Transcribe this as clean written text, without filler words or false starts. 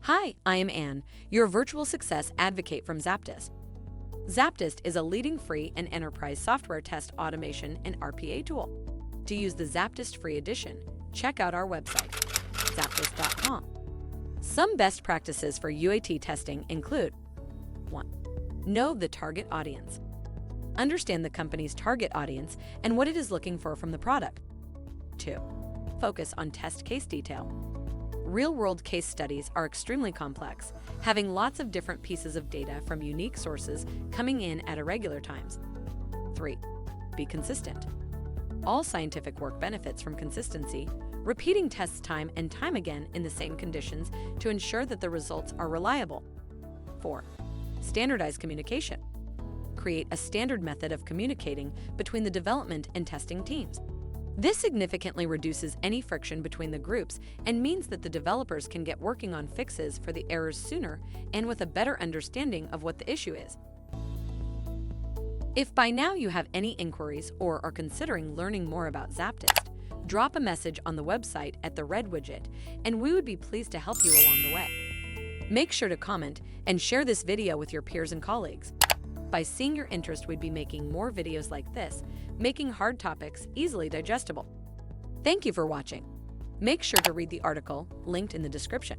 Hi, I am Anne, your virtual success advocate from ZAPTEST. ZAPTEST is a leading free and enterprise software test automation and RPA tool. To use the ZAPTEST free edition, check out our website, ZAPTEST.AI. Some best practices for UAT testing include 1. Know the target audience. Understand the company's target audience and what it is looking for from the product. 2. Focus on test case detail. Real-world case studies are extremely complex, having lots of different pieces of data from unique sources coming in at irregular times. 3. Be consistent. All scientific work benefits from consistency, repeating tests time and time again in the same conditions to ensure that the results are reliable. 4. Standardize communication. Create a standard method of communicating between the development and testing teams. This significantly reduces any friction between the groups and means that the developers can get working on fixes for the errors sooner and with a better understanding of what the issue is. If by now you have any inquiries or are considering learning more about ZAPTEST, drop a message on the website at the red widget, and we would be pleased to help you along the way. Make sure to comment and share this video with your peers and colleagues. By seeing your interest, we'd be making more videos like this, making hard topics easily digestible. Thank you for watching. Make sure to read the article linked in the description.